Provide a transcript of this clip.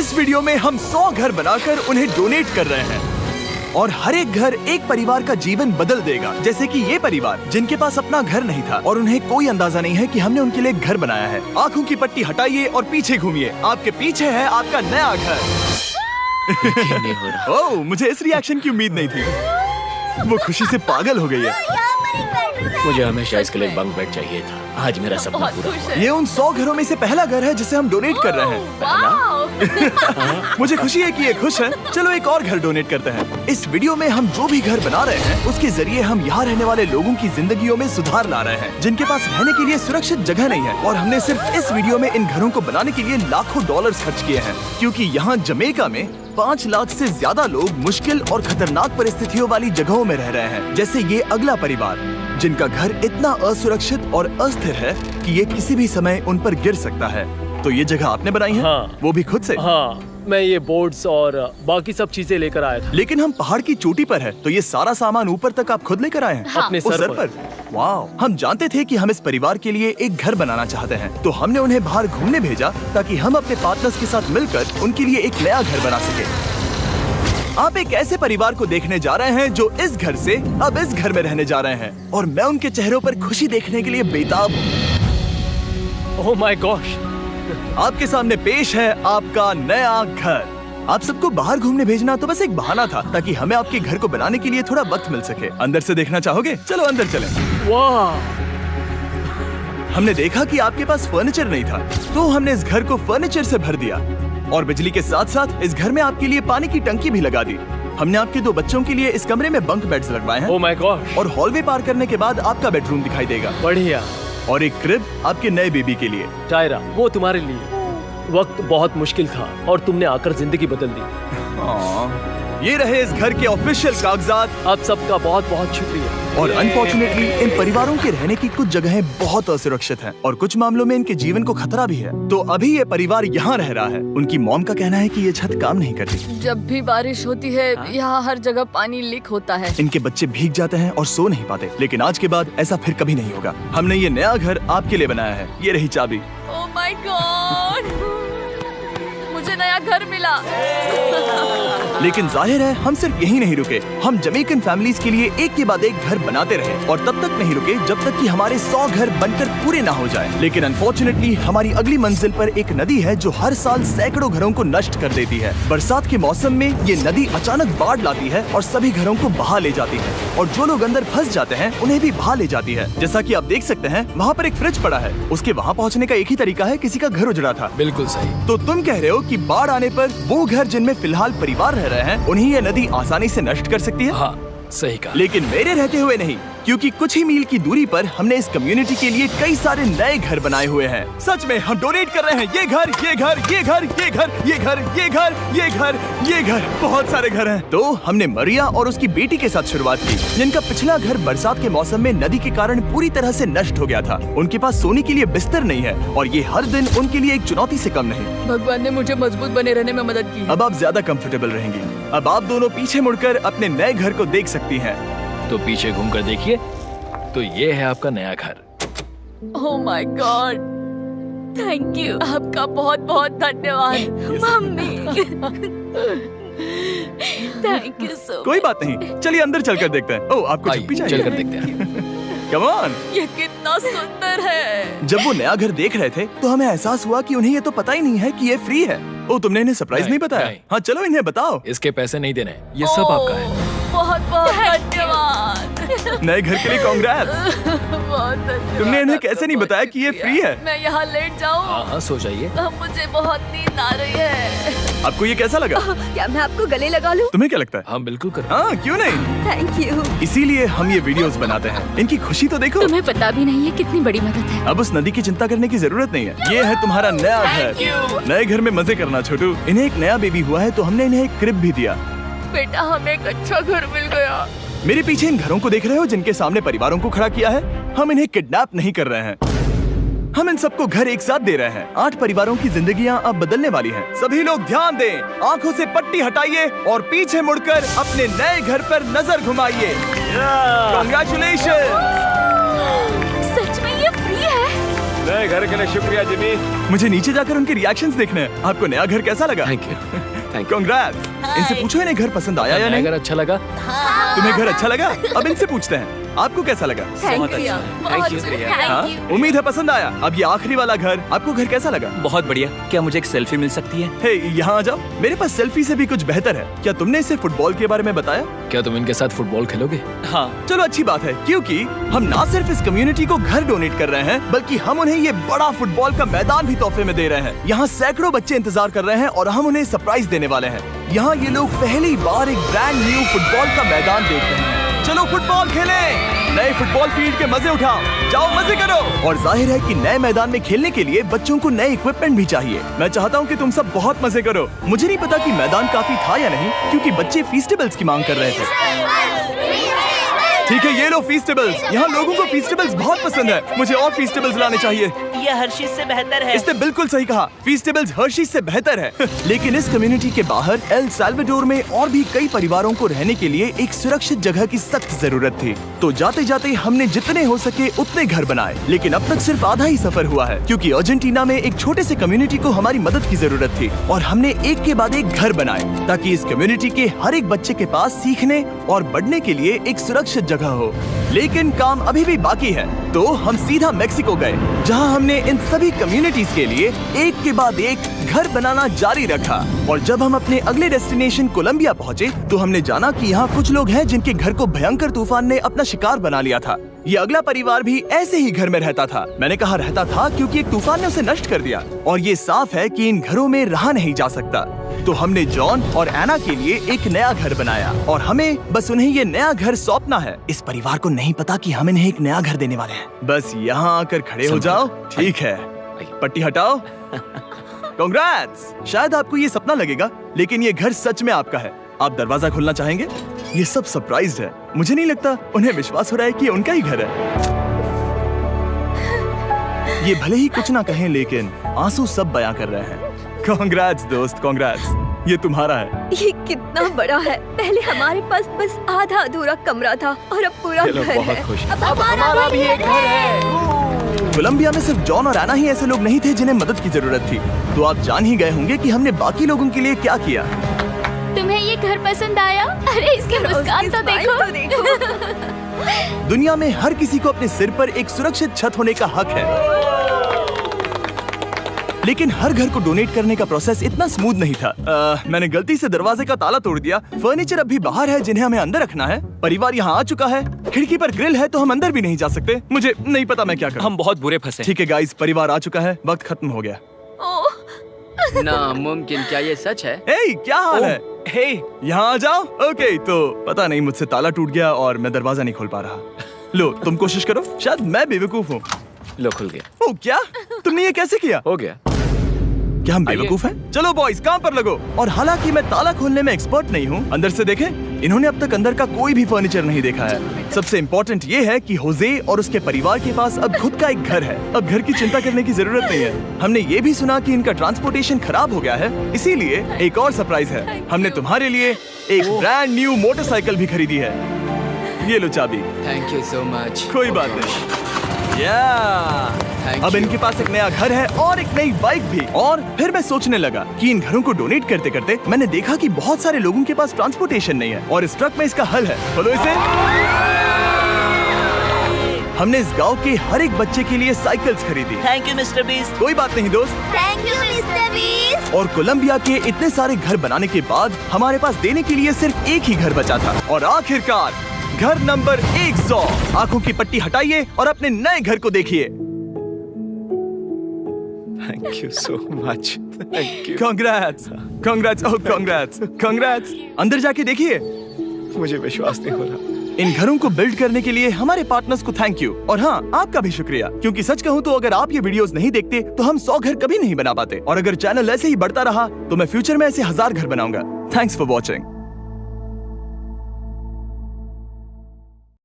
इस वीडियो में हम 100 घर बनाकर उन्हें डोनेट कर रहे हैं और हर एक घर एक परिवार का जीवन बदल देगा। जैसे कि ये परिवार जिनके पास अपना घर नहीं था और उन्हें कोई अंदाजा नहीं है कि हमने उनके लिए घर बनाया है। आंखों की पट्टी हटाइए और पीछे घूमिए। आपके पीछे है आपका नया घर। नहीं हो रहा। ओह, मुझे इस रिएक्शन की उम्मीद नहीं थी। वो खुशी से पागल हो गई है। मुझे हमेशा इसके लिए बंक बेड चाहिए था। आज मेरा सपना पूरा हुआ। ये उन 100 घरों में से पहला घर है जिसे हम डोनेट कर रहे हैं। मुझे खुशी है कि ये खुश है। चलो एक और घर डोनेट करते हैं। इस वीडियो में हम जो भी घर बना रहे हैं उसके जरिए हम यहाँ रहने वाले लोगों की जिंदगियों में सुधार ला रहे हैं जिनके पास रहने के लिए सुरक्षित जगह नहीं है। और हमने सिर्फ इस वीडियो में इन घरों को बनाने के लिए लाखों डॉलर्स खर्च किए हैं, क्योंकि यहाँ जमैका में 5 लाख से ज्यादा लोग मुश्किल और खतरनाक परिस्थितियों वाली जगहों में रह रहे हैं। जैसे ये अगला परिवार जिनका घर इतना असुरक्षित और अस्थिर है कि ये किसी भी समय उन पर गिर सकता है। तो ये जगह आपने बनाई है? हाँ। वो भी खुद से? हाँ, मैं ये बोर्ड्स और बाकी सब चीजें लेकर आया था। लेकिन हम पहाड़ की चोटी पर है, तो ये सारा सामान ऊपर तक आप खुद लेकर आए हैं? हाँ। अपने उस सर पर। वाह! हम जानते थे कि हम इस परिवार के लिए एक घर बनाना चाहते हैं, तो हमने उन्हें बाहर घूमने भेजा ताकि हम अपने पार्टनर्स के साथ मिलकर उनके लिए एक नया घर बना सके। आप एक ऐसे परिवार को देखने जा रहे हैं जो इस घर से अब इस घर में रहने जा रहे हैं, और मैं उनके चेहरों पर खुशी देखने के लिए बेताब हूँ। Oh my gosh! आपके सामने पेश है आपका नया घर। आप सबको बाहर घूमने भेजना तो बस एक बहाना था ताकि हमें आपके घर को बनाने के लिए थोड़ा वक्त मिल सके। अंदर से देखना चाहोगे? चलो अंदर चलें। वाह! हमने देखा कि आपके पास फर्नीचर नहीं था, तो हमने इस घर को फर्नीचर से भर दिया और बिजली के साथ साथ इस घर में आपके लिए पानी की टंकी भी लगा दी। हमने आपके 2 बच्चों के लिए इस कमरे में बंक बेड्स लगवाए हैं। Oh my gosh! और हॉलवे पार करने के बाद आपका बेडरूम दिखाई देगा। बढ़िया। और एक क्रिब आपके नए बेबी के लिए। टायरा, वो तुम्हारे लिए। वक्त बहुत मुश्किल था और तुमने आकर जिंदगी बदल दी। ये रहे इस घर के ऑफिशियल कागजात। आप सबका बहुत बहुत शुक्रिया। और अनफॉर्चुनेटली इन परिवारों के रहने की कुछ जगहें बहुत असुरक्षित हैं और कुछ मामलों में इनके जीवन को खतरा भी है। तो अभी ये परिवार यहाँ रह रहा है। उनकी मॉम का कहना है कि ये छत काम नहीं करती। जब भी बारिश होती है यहाँ हर जगह पानी लीक होता है। इनके बच्चे भीग जाते हैं और सो नहीं पाते। लेकिन आज के बाद ऐसा फिर कभी नहीं होगा। हमने ये नया घर आपके लिए बनाया है। ये रही चाबी। Oh my God! मुझे नया घर मिला। लेकिन जाहिर है हम सिर्फ यही नहीं रुके। हम जमैकन फैमिलीज के लिए एक के बाद एक घर बनाते रहे और तब तक नहीं रुके जब तक कि हमारे 100 घर बनकर पूरे ना हो जाए। लेकिन अनफॉर्चुनेटली हमारी अगली मंजिल पर एक नदी है जो हर साल सैकड़ों घरों को नष्ट कर देती है। बरसात के मौसम में ये नदी अचानक बाढ़ लाती है और सभी घरों को बहा ले जाती है, और जो लोग अंदर फंस जाते हैं उन्हें भी बहा ले जाती है। जैसा कि आप देख सकते हैं वहाँ पर एक फ्रिज पड़ा है। उसके वहाँ पहुँचने का एक ही तरीका है, किसी का घर उजड़ा था। बिल्कुल सही। तो तुम कह रहे हो कि बाढ़ आने पर वो घर जिनमें फिलहाल परिवार रह रहे हैं उन्हें ये नदी आसानी से नष्ट कर सकती है? हाँ, सही कहा। लेकिन मेरे रहते हुए नहीं, क्योंकि कुछ ही मील की दूरी पर हमने इस कम्युनिटी के लिए कई सारे नए घर बनाए हुए हैं। सच में हम डोनेट कर रहे हैं। ये घर, ये घर, ये घर, ये घर, ये घर, ये घर, ये घर, ये घर, बहुत सारे घर हैं। तो हमने मरिया और उसकी बेटी के साथ शुरुआत की, जिनका पिछला घर बरसात के मौसम में नदी के कारण पूरी तरह से नष्ट हो गया था। उनके पास सोने के लिए बिस्तर नहीं है और ये हर दिन उनके लिए एक चुनौती से कम नहीं। भगवान ने मुझे मजबूत बने रहने में मदद की। अब आप ज्यादा कंफर्टेबल रहेंगी। अब आप दोनों पीछे मुड़कर अपने नए घर को देख सकती हैं। तो पीछे घूमकर देखिए, तो ये है आपका नया घर। Oh my God! Thank you. आपका बहुत बहुत धन्यवाद मम्मी। Thank you so. कोई बात नहीं, चलिए अंदर चलकर देखते हैं। ओह, आपको आइए, चुप्पी चाहिए? चलकर देखते हैं। Come on! ये कितना सुंदर है। जब वो नया घर देख रहे थे तो हमें एहसास हुआ कि उन्हें ये तो पता ही नहीं है कि ये फ्री है। ओह, तुमने इन्हें सरप्राइज नहीं बताया? नहीं। हाँ, चलो इन्हें बताओ। इसके पैसे नहीं देने, ये सब आपका है। बहुत बहुत धन्यवाद। नए घर के लिए कांग्रेट्स। बहुत धन्यवाद। तुमने इन्हें कैसे नहीं बताया कि ये फ्री है? मैं यहाँ लेट जाऊँ? हाँ हाँ, सो जाइए। मुझे बहुत नींद आ रही है। आपको ये कैसा लगा? क्या मैं आपको गले लगा लूं? तुम्हें क्या लगता है? हाँ बिल्कुल कर। हाँ, क्यों नहीं? Thank you. इसीलिए हम ये वीडियोस बनाते हैं। इनकी खुशी तो देखो। तुम्हें पता भी नहीं है कितनी बड़ी मदद है। अब उस नदी की चिंता करने की जरूरत नहीं है। ये है तुम्हारा नया घर। नए घर में मजे करना छोटू। इन्हें एक नया बेबी हुआ है तो हमने इन्हें एक क्रिब भी दिया। बेटा, हमें एक अच्छा घर मिल गया। मेरे पीछे इन घरों को देख रहे हो जिनके सामने परिवारों को खड़ा किया है? हम इन्हें किडनैप नहीं कर रहे हैं। हम इन सबको घर एक साथ दे रहे हैं। 8 परिवारों की जिंदगियां अब बदलने वाली हैं। सभी लोग ध्यान दें, आंखों से पट्टी हटाइए और पीछे मुड़कर अपने नए घर पर नजर घुमाइए। Congratulations! सच में ये फ्री है? नए घर के लिए शुक्रिया जिमी। मुझे नीचे जाकर उनके रिएक्शंस देखने हैं। आपको नया घर कैसा लगा? Thank you, thank you. Congrats. इनसे पूछो इन्हें घर पसंद आया या नहीं। अगर अच्छा लगा तुम्हें घर अच्छा लगा? अब इनसे पूछते हैं आपको कैसा लगा? Thank you. Thank you. हाँ? उम्मीद है पसंद आया। अब ये आखिरी वाला घर, आपको घर कैसा लगा? बहुत बढ़िया। क्या मुझे एक सेल्फी मिल सकती है? हे, यहाँ आ जाओ। मेरे पास सेल्फी से भी कुछ बेहतर है। क्या तुमने इसे फुटबॉल के बारे में बताया? क्या तुम इनके साथ फुटबॉल खेलोगे? हाँ। चलो अच्छी बात है, क्योंकि हम ना सिर्फ इस कम्युनिटी को घर डोनेट कर रहे हैं, बल्कि हम उन्हें ये बड़ा फुटबॉल का मैदान भी तोहफे में दे रहे हैं। यहाँ सैकड़ों बच्चे इंतजार कर रहे हैं और हम उन्हें सरप्राइज देने वाले हैं। यहाँ ये लोग पहली बार एक ब्रांड न्यू फुटबॉल का मैदान देख रहे हैं। चलो फुटबॉल खेलें। नए फुटबॉल फील्ड के मजे उठाओ, जाओ मजे करो। और जाहिर है कि नए मैदान में खेलने के लिए बच्चों को नए इक्विपमेंट भी चाहिए। मैं चाहता हूँ कि तुम सब बहुत मजे करो। मुझे नहीं पता कि मैदान काफी था या नहीं, क्योंकि बच्चे फीस्टेबल्स की मांग कर रहे थे। ठीक है, ये लो फीस्टेबल्स। यहाँ लोगों को फीस्टेबल्स बहुत पसंद है। मुझे और फीस्टेबल्स लाने चाहिए। ये हर्शीज से बेहतर है। इसने बिल्कुल सही कहा, फीस्टेबल्स हर्शीज से बेहतर है। लेकिन इस कम्युनिटी के बाहर एल साल्वाडोर में और भी कई परिवारों को रहने के लिए एक सुरक्षित जगह की सख्त जरूरत थी। तो जाते जाते हमने जितने हो सके उतने घर बनाए, लेकिन अब तक सिर्फ आधा ही सफर हुआ है, क्योंकि अर्जेंटीना में एक छोटे से कम्युनिटी को हमारी मदद की जरूरत थी। और हमने एक के बाद एक घर बनाए ताकि इस कम्युनिटी के हर एक बच्चे के पास सीखने और बढ़ने के लिए एक सुरक्षित जगह हो। लेकिन काम अभी भी बाकी है, तो हम सीधा मेक्सिको गए, जहां हमने इन सभी कम्युनिटीज के लिए एक के बाद एक घर बनाना जारी रखा। और जब हम अपने अगले डेस्टिनेशन कोलंबिया पहुंचे, तो हमने जाना कि यहाँ कुछ लोग हैं जिनके घर को भयंकर तूफान ने अपना शिकार बना लिया था। ये अगला परिवार भी ऐसे ही घर में रहता था। मैंने कहा रहता था क्योंकि एक तूफान ने उसे नष्ट कर दिया, और ये साफ है कि इन घरों में रहा नहीं जा सकता। तो हमने जॉन और एना के लिए एक नया घर बनाया, और हमें बस उन्हें ये नया घर सौंपना है। इस परिवार को नहीं पता कि हम इन्हें एक नया घर देने वाले हैं। बस यहाँ आकर खड़े हो जाओ। ठीक है, पट्टी हटाओ। कांग्रेट्स। शायद आपको ये सपना लगेगा, लेकिन ये घर सच में आपका है। आप दरवाजा खोलना चाहेंगे? ये सब सरप्राइज्ड है। मुझे नहीं लगता उन्हें विश्वास हो रहा है कि ये उनका ही घर है। ये भले ही कुछ ना कहें, लेकिन आंसू सब बयां कर रहे हैं। कांग्रेट्स दोस्त, कांग्रेट्स। ये तुम्हारा है। ये कितना बड़ा है। पहले हमारे पास बस आधा अधूरा कमरा था और अब पूरा ये लोग घर बहुत है। खुश हैं। अब हमारा भी एक घर है। कोलंबिया में सिर्फ जॉन और एना ही ऐसे लोग नहीं थे जिन्हें मदद की जरूरत थी। तो आप जान ही गए होंगे कि हमने बाकी लोगों के लिए क्या किया। तुम्हें ये घर पसंद आया? अरे इसकी मुस्कान तो देखो। दुनिया में हर किसी को अपने सिर पर एक सुरक्षित छत होने का हक है, लेकिन हर घर को डोनेट करने का प्रोसेस इतना स्मूथ नहीं था। मैंने गलती से दरवाजे का ताला तोड़ दिया। फर्नीचर अब भी बाहर है जिन्हें हमें अंदर रखना है। परिवार यहाँ आ चुका है। खिड़की पर ग्रिल है तो हम अंदर भी नहीं जा सकते। मुझे नहीं पता मैं क्या करूं। हम बहुत बुरे फंसे। ठीक है गाइस, परिवार आ चुका है। वक्त खत्म हो गया। नामुमकिन, क्या ये सच है? हे, क्या हाल है? हे, यहाँ आ जाओ। ओके, तो पता नहीं मुझसे ताला टूट गया और मैं दरवाजा नहीं खोल पा रहा। लो, तुम कोशिश करो। शायद मैं बेवकूफ हूँ। लो खुल गया। ओ क्या? तुमने ये कैसे किया? हो गया। क्या हम बेवकूफ हैं? चलो बॉयज, काम पर लगो। और हालांकि मैं ताला खोलने में एक्सपर्ट नहीं हूँ, अंदर से देखें। इन्होंने अब तक अंदर का कोई भी फर्नीचर नहीं देखा है। सबसे इम्पोर्टेंट ये है कि होजे और उसके परिवार के पास अब खुद का एक घर है। अब घर की चिंता करने की जरूरत नहीं है। हमने ये भी सुना कि इनका ट्रांसपोर्टेशन खराब हो गया है, इसीलिए एक और सरप्राइज है। हमने तुम्हारे लिए एक ब्रांड न्यू मोटरसाइकिल भी खरीदी है। ये लो चाबी। Thank you so much. कोई बात नहीं। Thank अब you. इनके पास एक नया घर है और एक नई बाइक भी। और फिर मैं सोचने लगा कि इन घरों को डोनेट करते करते मैंने देखा कि बहुत सारे लोगों के पास ट्रांसपोर्टेशन नहीं है, और इस ट्रक में इसका हल है। खोलो इसे। हमने इस गांव के हर एक बच्चे के लिए साइकिल्स खरीदी। Thank you mister beast. कोई बात नहीं दोस्त। Thank you mister beast. और कोलंबिया के इतने सारे घर बनाने के बाद हमारे पास देने के लिए सिर्फ एक ही घर बचा था। और आखिरकार घर नंबर 100। आंखों की पट्टी हटाइए और अपने नए घर को देखिए। Thank you so much. Thank you. Congrats, congrats, oh congrats, congrats. अंदर जाके देखिए। मुझे विश्वास नहीं हो रहा। इन घरों को बिल्ड करने के लिए हमारे पार्टनर्स को थैंक यू। और हाँ, आपका भी शुक्रिया, क्योंकि सच कहूँ तो अगर आप ये वीडियोस नहीं देखते तो हम 100 घर कभी नहीं बना पाते। और अगर चैनल ऐसे ही बढ़ता रहा तो मैं फ्यूचर में ऐसे 1000 घर बनाऊंगा। Thanks for watching.